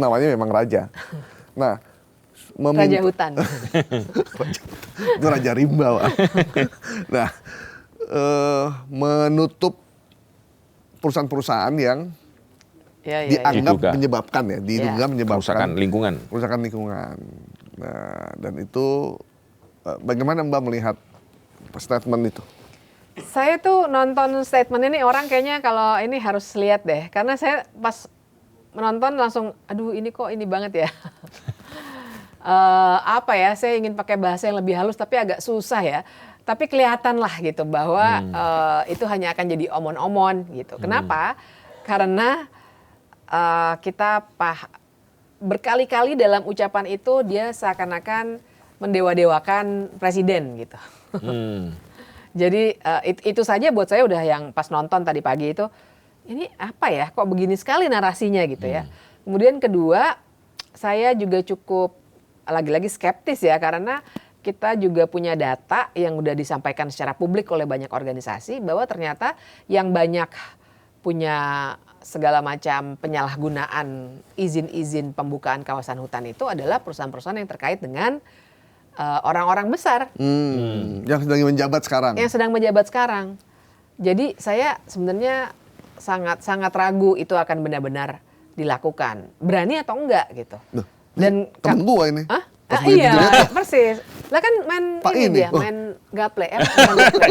namanya memang raja. Nah, Raja hutan. itu raja rimba, Pak. Nah, menutup perusahaan-perusahaan yang dianggap menyebabkan diduga menyebabkan kerusakan lingkungan. Nah, dan itu bagaimana Mbak melihat statement itu? Saya tuh nonton statement ini orang kayaknya kalau ini harus lihat deh, karena saya pas menonton langsung, aduh ini kok ini banget ya. Apa ya, saya ingin pakai bahasa yang lebih halus tapi agak susah ya. Tapi kelihatan lah gitu bahwa itu hanya akan jadi omon-omon gitu. Kenapa? Karena kita berkali-kali dalam ucapan itu dia seakan-akan mendewa-dewakan presiden gitu. Jadi itu saja buat saya udah yang pas nonton tadi pagi itu, ini apa ya, kok begini sekali narasinya gitu ya. Kemudian kedua, saya juga cukup lagi-lagi skeptis ya, karena kita juga punya data yang udah disampaikan secara publik oleh banyak organisasi bahwa ternyata yang banyak punya segala macam penyalahgunaan izin-izin pembukaan kawasan hutan itu adalah perusahaan-perusahaan yang terkait dengan orang-orang besar. Yang sedang menjabat sekarang. Yang sedang menjabat sekarang. Jadi saya sebenarnya sangat ragu itu akan benar-benar dilakukan. Berani atau enggak gitu. Dan temen gua ini. Iya, persis. Lah kan main dia, main gaple.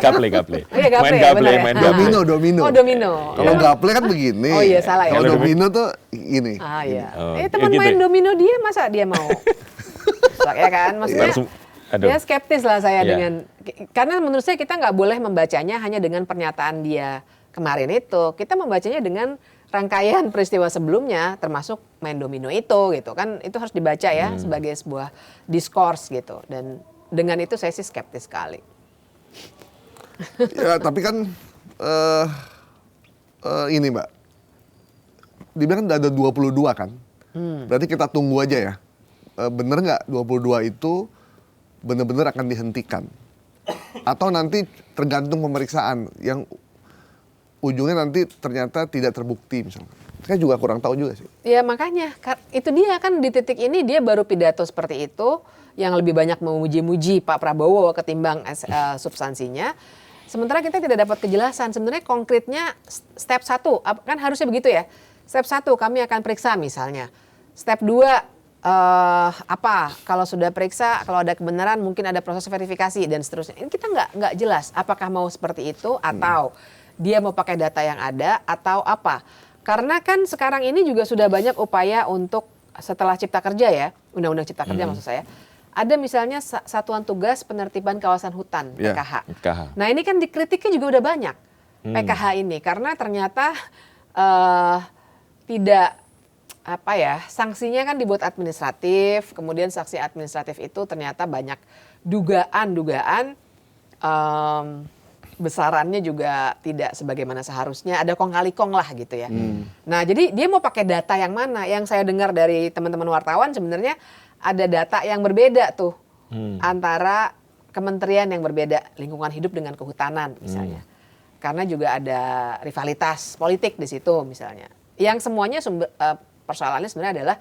Gaple. Iya, gaple. Main domino. Oh, domino. Kalau gaple kan begini. Oh iya, salah ya. Kalau domino tuh ini. Ah iya. Teman main domino dia masa dia mau? Ya kan, maksudnya ya skeptis lah saya dengan, karena menurut saya kita nggak boleh membacanya hanya dengan pernyataan dia kemarin itu. Kita membacanya dengan rangkaian peristiwa sebelumnya, termasuk main domino itu gitu kan, itu harus dibaca ya sebagai sebuah diskurs gitu. Dan dengan itu saya sih skeptis sekali. Ya tapi kan ini Mbak, dibilang ada 22 kan, berarti kita tunggu aja ya. Bener nggak 22 itu benar-benar akan dihentikan? Atau nanti tergantung pemeriksaan yang ujungnya nanti ternyata tidak terbukti misalnya. Saya juga kurang tahu juga sih. Ya makanya, itu dia kan di titik ini dia baru pidato seperti itu, yang lebih banyak memuji-muji Pak Prabowo ketimbang substansinya. Sementara kita tidak dapat kejelasan, sebenarnya konkretnya step 1, kan harusnya begitu ya. Step 1 kami akan periksa misalnya. Step 2, kalau sudah periksa, kalau ada kebenaran mungkin ada proses verifikasi dan seterusnya. Ini kita nggak jelas apakah mau seperti itu atau dia mau pakai data yang ada atau apa. Karena kan sekarang ini juga sudah banyak upaya untuk setelah Cipta Kerja ya, Undang-Undang Cipta Kerja maksud saya. Ada misalnya Satuan Tugas Penertiban Kawasan Hutan, PKH. Nah ini kan dikritiknya juga udah banyak PKH ini karena ternyata tidak sanksinya kan dibuat administratif, kemudian sanksi administratif itu ternyata banyak dugaan besarannya juga tidak sebagaimana seharusnya, ada kong kali kong lah gitu ya. Nah jadi dia mau pakai data yang mana? Yang saya dengar dari teman-teman wartawan sebenarnya ada data yang berbeda tuh antara kementerian yang berbeda, lingkungan hidup dengan kehutanan misalnya. Karena juga ada rivalitas politik di situ misalnya. Yang semuanya persoalannya sebenarnya adalah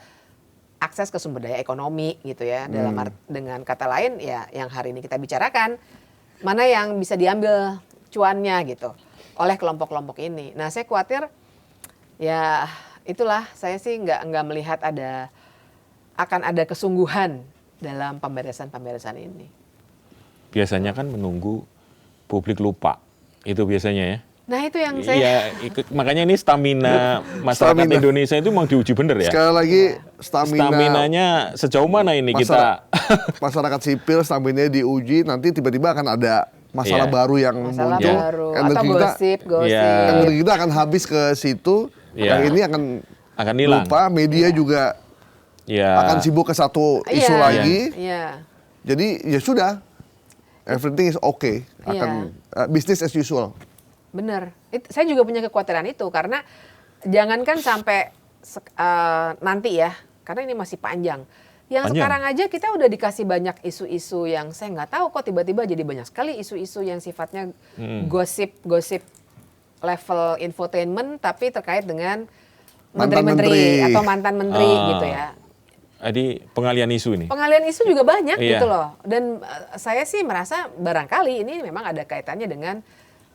akses ke sumber daya ekonomi gitu ya. Dengan kata lain ya yang hari ini kita bicarakan, mana yang bisa diambil cuannya gitu oleh kelompok-kelompok ini. Nah saya khawatir ya itulah, saya sih nggak melihat akan ada kesungguhan dalam pemberesan ini. Biasanya kan menunggu publik lupa, itu biasanya ya. Nah itu yang saya... makanya ini stamina masyarakat Indonesia itu memang diuji bener ya. Sekali lagi staminanya sejauh mana ini masyarakat sipil staminanya diuji, nanti tiba-tiba akan ada masalah baru yang muncul. Atau gosip. Energi kita akan habis ke situ, yang ini akan lupa, media juga akan sibuk ke satu isu lagi. Jadi ya sudah, everything is okay, akan business as usual. Benar, saya juga punya kekhawatiran itu karena jangankan sampai nanti ya, karena ini masih panjang. Yang sekarang aja kita udah dikasih banyak isu-isu yang saya nggak tahu kok tiba-tiba jadi banyak sekali isu-isu yang sifatnya gosip level infotainment tapi terkait dengan menteri-menteri atau mantan menteri gitu ya. Jadi pengalian isu ini. Pengalian isu juga banyak Iya. gitu loh. Dan saya sih merasa barangkali ini memang ada kaitannya dengan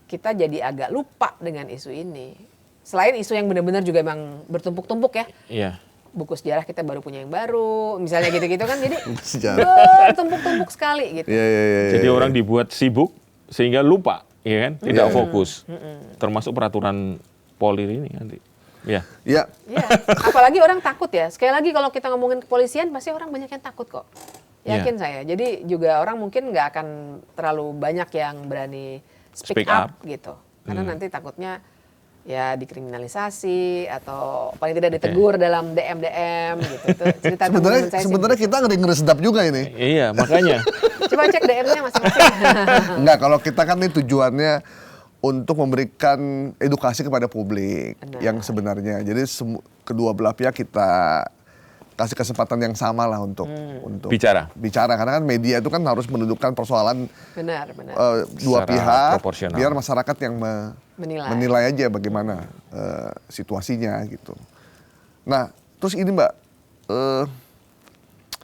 kita jadi agak lupa dengan isu ini. Selain isu yang benar-benar juga emang bertumpuk-tumpuk ya. Iya. Buku sejarah kita baru punya yang baru, misalnya gitu-gitu kan, jadi Sejarah. bertumpuk-tumpuk sekali gitu. Iya. Jadi orang dibuat sibuk sehingga lupa, ya kan? Tidak fokus. Termasuk peraturan Polri ini nanti. Ya. Ya, Iya, apalagi orang takut ya. Sekali lagi kalau kita ngomongin kepolisian, pasti orang banyak yang takut kok. Yakin saya. Jadi juga orang mungkin nggak akan terlalu banyak yang berani speak up gitu. Karena nanti takutnya ya dikriminalisasi atau paling tidak ditegur dalam DM gitu. Itu cerita teman-teman saya sih. sebenarnya kita ngeri sedap juga ini. Iya, makanya. Coba cek DM-nya masing-masing. Enggak, kalau kita kan ini tujuannya untuk memberikan edukasi kepada publik yang sebenarnya. Jadi kedua belah pihak kita kasih kesempatan yang sama lah untuk Bicara. karena kan media itu kan harus menundukkan persoalan Benar. dua Secara pihak proporsional. biar masyarakat yang Menilai. aja bagaimana situasinya gitu. Nah, terus ini Mbak,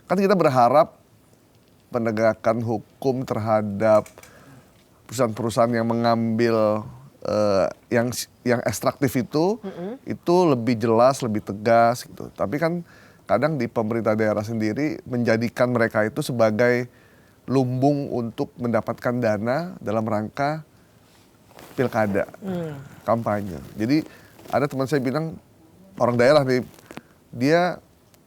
kan kita berharap penegakan hukum terhadap perusahaan-perusahaan yang mengambil yang ekstraktif itu lebih jelas, lebih tegas gitu. Tapi kan kadang di pemerintah daerah sendiri menjadikan mereka itu sebagai lumbung untuk mendapatkan dana dalam rangka pilkada, kampanye. Jadi ada teman saya bilang, orang daerah nih, dia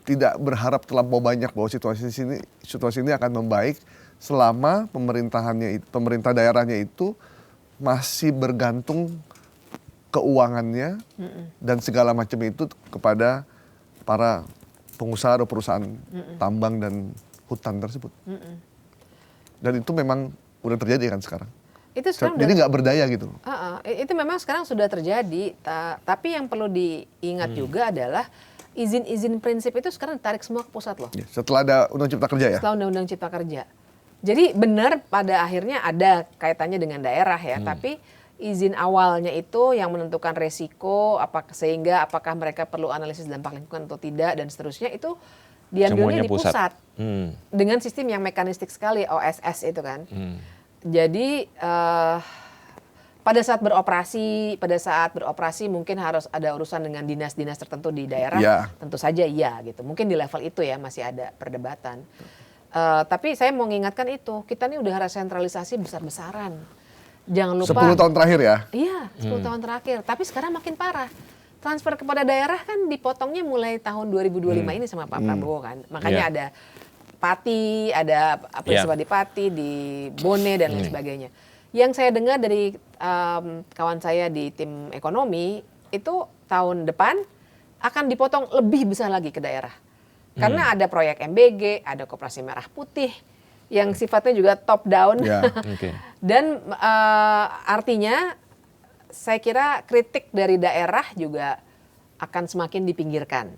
tidak berharap terlampau banyak bahwa situasi ini akan membaik selama pemerintah daerahnya itu masih bergantung keuangannya dan segala macam itu kepada para pengusaha atau perusahaan tambang dan hutan tersebut. Dan itu memang udah terjadi kan sekarang. Itu sekarang Jadi nggak berdaya gitu. itu memang sekarang sudah terjadi. Tapi yang perlu diingat juga adalah izin-izin prinsip itu sekarang ditarik semua ke pusat loh. Ya, setelah ada Undang Cipta Kerja ya? Setelah Undang-Undang Cipta Kerja. Jadi benar pada akhirnya ada kaitannya dengan daerah ya. Tapi izin awalnya itu yang menentukan resiko, sehingga apakah mereka perlu analisis dampak lingkungan atau tidak dan seterusnya itu diambilnya Semuanya di pusat. Dengan sistem yang mekanistik sekali, OSS itu kan. Jadi pada saat beroperasi mungkin harus ada urusan dengan dinas-dinas tertentu di daerah. Ya. Tentu saja iya gitu. Mungkin di level itu ya masih ada perdebatan. Tapi saya mau mengingatkan itu, kita ini udah sentralisasi besar-besaran. Jangan lupa. 10 tahun terakhir ya? Iya, 10 tahun terakhir. Tapi sekarang makin parah. Transfer kepada daerah kan dipotongnya mulai tahun 2025 ini sama Pak Prabowo kan. Makanya ada Pati, ada peristiwa di Pati, di Bone dan lain sebagainya. Yang saya dengar dari kawan saya di tim ekonomi itu tahun depan akan dipotong lebih besar lagi ke daerah. Karena ada proyek MBG, ada Koperasi Merah Putih yang sifatnya juga top down. Ya. Dan artinya saya kira kritik dari daerah juga akan semakin dipinggirkan.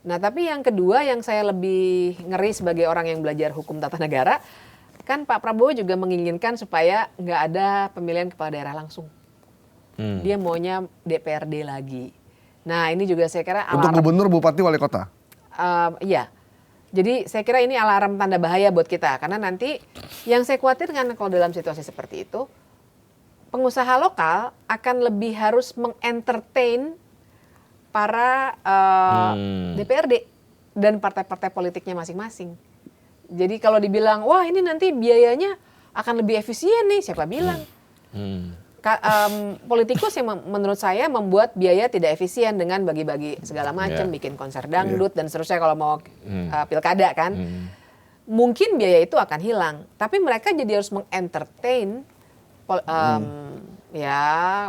Nah, tapi yang kedua yang saya lebih ngeri sebagai orang yang belajar hukum tata negara, kan Pak Prabowo juga menginginkan supaya nggak ada pemilihan kepala daerah langsung. Dia maunya DPRD lagi. Nah, ini juga saya kira alarm. Untuk gubernur, bupati, wali kota? Iya. Jadi saya kira ini alarm tanda bahaya buat kita. Karena nanti yang saya khawatirkan kalau dalam situasi seperti itu, pengusaha lokal akan lebih harus mengentertain para DPRD dan partai-partai politiknya masing-masing. Jadi kalau dibilang, wah ini nanti biayanya akan lebih efisien nih, siapa bilang? Politikus yang menurut saya membuat biaya tidak efisien dengan bagi-bagi segala macam, bikin konser dangdut dan seterusnya kalau mau pilkada kan. Mungkin biaya itu akan hilang, tapi mereka jadi harus mengentertain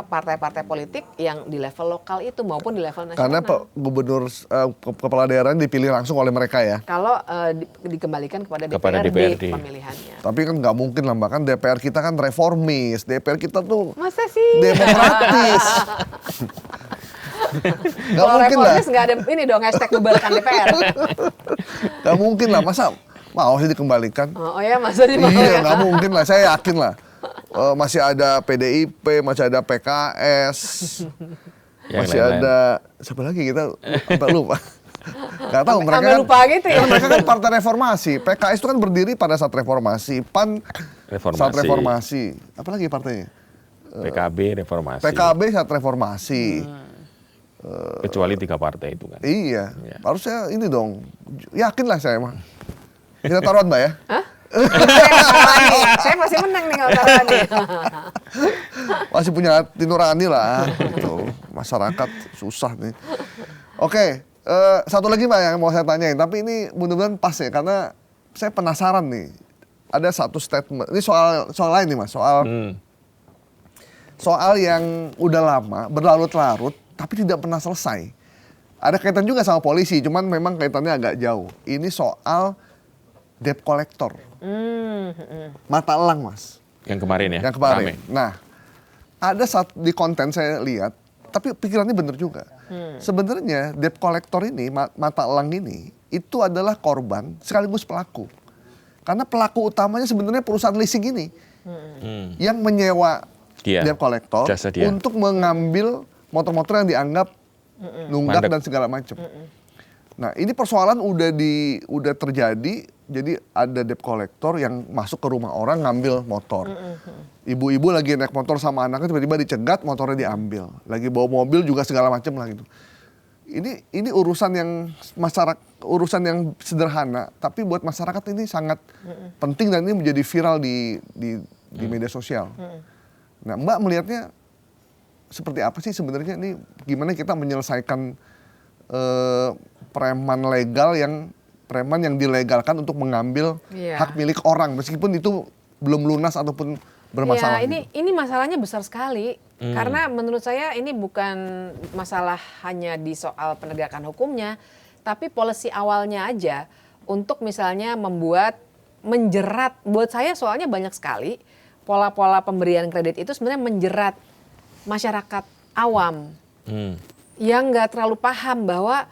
partai-partai politik yang di level lokal itu maupun di level nasional. Karena gubernur kepala daerah dipilih langsung oleh mereka ya? Kalau dikembalikan kepada DPRD pemilihannya. Tapi kan nggak mungkin lah Mbak, kan DPR kita kan reformis, DPR kita tuh Masa sih? demokratis. Nggak Kalau mungkin lah. reformis nggak ada ini dong hashtag bubarkan DPR. Nggak mungkin lah, masa mau sih dikembalikan? Oh ya, masa sih mau Iya, ya? nggak mungkin lah, saya yakin lah. Masih ada PDIP, masih ada PKS. Yang Masih lain-lain. ada siapa lagi kita sampai lupa. Gak tahu mereka Sampai kan, lupa gitu ya. mereka kan partai reformasi. PKS itu kan berdiri pada saat reformasi. PAN saat reformasi. Apalagi partainya? PKB reformasi. PKB saat reformasi. Kecuali 3 partai itu kan. Iya. Iya. Harusnya ini dong. Yakinlah saya mah. Kita taruhan Mbak ya. Hah? Saya masih menang nih kalau taruhan nih. Masih punya hati nurani lah. Gitu. Masyarakat susah nih. Oke. Satu lagi Mbak yang mau saya tanyain. Tapi ini mudah-mudahan pas ya. Karena saya penasaran nih. Ada satu statement. Ini soal lain nih Mas. Soal yang udah lama, berlarut-larut, tapi tidak pernah selesai. Ada kaitan juga sama polisi, cuman memang kaitannya agak jauh. Ini soal debt collector. Mata elang, Mas. Yang kemarin ya. Yang kemarin. rame. Nah, ada saat di konten saya lihat, tapi pikirannya bener juga. Sebenarnya debt collector ini, mata elang ini, itu adalah korban sekaligus pelaku. Karena pelaku utamanya sebenarnya perusahaan leasing ini. Yang menyewa Dia. debt collector Jasa dia. untuk mengambil motor-motor yang dianggap nunggak Mandek. dan segala macam. Nah, ini persoalan udah terjadi. Jadi ada debt collector yang masuk ke rumah orang ngambil motor. Ibu-ibu lagi naik motor sama anaknya tiba-tiba dicegat, motornya diambil. Lagi bawa mobil juga segala macam lah gitu. Ini urusan yang urusan yang sederhana, tapi buat masyarakat ini sangat penting dan ini menjadi viral di media sosial. Nah, Mbak melihatnya seperti apa sih sebenarnya ini gimana kita menyelesaikan preman yang dilegalkan untuk mengambil Iya. hak milik orang meskipun itu belum lunas ataupun bermasalah. Ya, ini masalahnya besar sekali. Karena menurut saya ini bukan masalah hanya di soal penegakan hukumnya, tapi policy awalnya aja untuk misalnya menjerat. Buat saya soalnya banyak sekali pola-pola pemberian kredit itu sebenarnya menjerat masyarakat awam yang nggak terlalu paham bahwa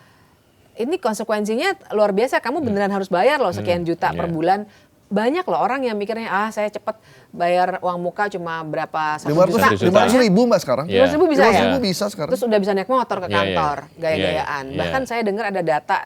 ini konsekuensinya luar biasa. Kamu beneran harus bayar loh sekian juta per bulan. Banyak loh orang yang mikirnya saya cepet bayar uang muka cuma berapa 1 juta. 500 ribu Mbak sekarang. 500 ribu bisa 500 ya? ribu bisa sekarang. Terus udah bisa naik motor ke Iya, iya. kantor, gaya-gayaan. Iya, iya. Bahkan saya dengar ada data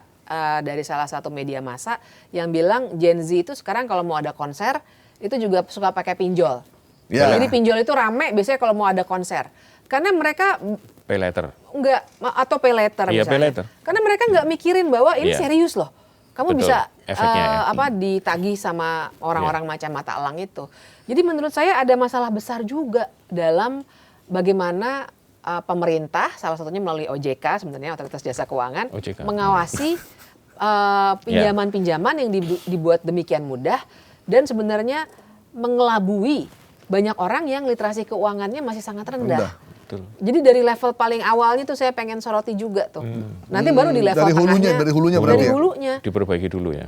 dari salah satu media massa yang bilang Gen Z itu sekarang kalau mau ada konser itu juga suka pakai pinjol. Ya. Jadi pinjol itu rame biasanya kalau mau ada konser. Karena mereka Pay later. enggak, atau pay later Iya, pay misalnya. later. Karena mereka nggak mikirin bahwa ini Iya. serius loh. Kamu Betul, bisa efeknya ya. ditagih sama orang-orang macam mata elang itu. Jadi menurut saya ada masalah besar juga dalam bagaimana pemerintah, salah satunya melalui OJK sebenarnya Otoritas Jasa Keuangan, OJK. mengawasi pinjaman-pinjaman yang dibuat demikian mudah dan sebenarnya mengelabui banyak orang yang literasi keuangannya masih sangat rendah. Betul. Jadi dari level paling awalnya tuh saya pengen soroti juga tuh. Nanti baru di level Dari hulunya, tengahnya. dari hulunya berarti Dari ya? hulunya. Diperbaiki dulu ya.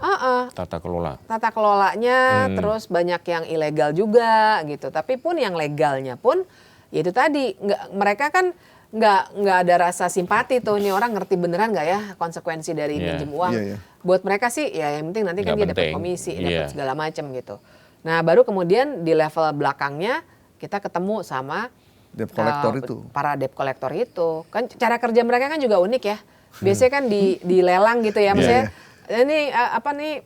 Tata kelola. Tata kelolanya, terus banyak yang ilegal juga gitu. Tapi pun yang legalnya pun, ya itu tadi mereka kan nggak ada rasa simpati tuh. Ini orang ngerti beneran nggak ya konsekuensi dari Iya. minjem uang. Iya, iya. Buat mereka sih ya yang penting nanti kan Nggak dia dapat penting. komisi, Iya. dapat segala macam gitu. Nah baru kemudian di level belakangnya kita ketemu sama Debt collector itu. para debt collector itu. Kan cara kerja mereka kan juga unik ya. Biasanya kan dilelang gitu ya. Maksudnya ini apa nih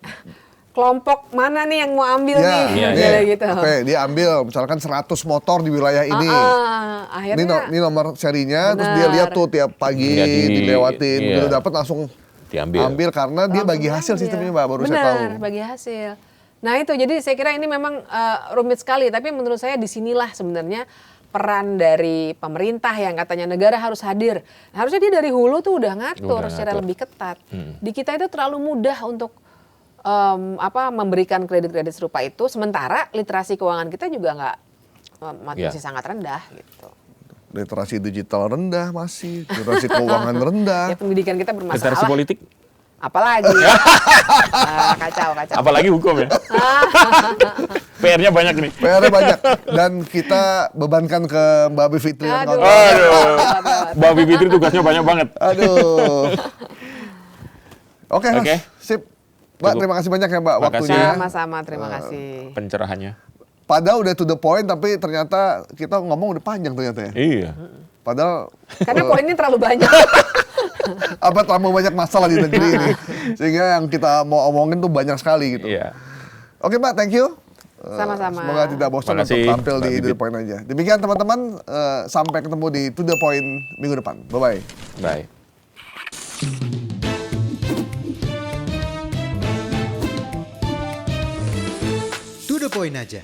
kelompok mana nih yang mau ambil nih? iya. Gitu. Oke, dia ambil misalkan 100 motor di wilayah ini. Akhirnya Ini nomor serinya, terus dia lihat tuh tiap pagi Lihat dilewatin, iya. begitu dapat langsung Diambil. ambil karena dia langsung bagi hasil diambil. sistemnya Mbak, baru saya Benar, tahu. bagi hasil. Nah itu jadi saya kira ini memang rumit sekali. Tapi menurut saya disinilah sebenarnya peran dari pemerintah yang katanya negara harus hadir. Harusnya dia dari hulu tuh udah ngatur secara lebih ketat. Di kita itu terlalu mudah untuk memberikan kredit-kredit serupa itu. Sementara literasi keuangan kita juga masih sangat rendah gitu. Literasi digital rendah masih, literasi keuangan rendah. Ya pendidikan kita bermasalah. Literasi politik. Apalagi kacau. Apalagi hukum ya. PR-nya banyak nih. PR-nya banyak dan kita bebankan ke Mbak Bivitri dan Aduh. kawan-kawan. Aduh. Mbak Bivitri tugasnya banyak banget. Aduh. Oke, Mas. Oke. Sip. Mbak, Cukup. terima kasih banyak ya Mbak Makasih. waktunya. Sama-sama, terima kasih. Pencerahannya. Padahal udah to the point tapi ternyata kita ngomong udah panjang ternyata ya. Iya. Padahal Karena poinnya terlalu banyak. apa terlalu banyak masalah di negeri ini. Sehingga yang kita mau omongin tuh banyak sekali gitu. Iya. Oke Mbak, thank you. Sama-sama. Semoga tidak bosan Terima untuk kasih, tampil Mbak di To Bibit. The Point aja. Demikian teman-teman, sampai ketemu di To The Point minggu depan. Bye-bye. Bye. To the point aja.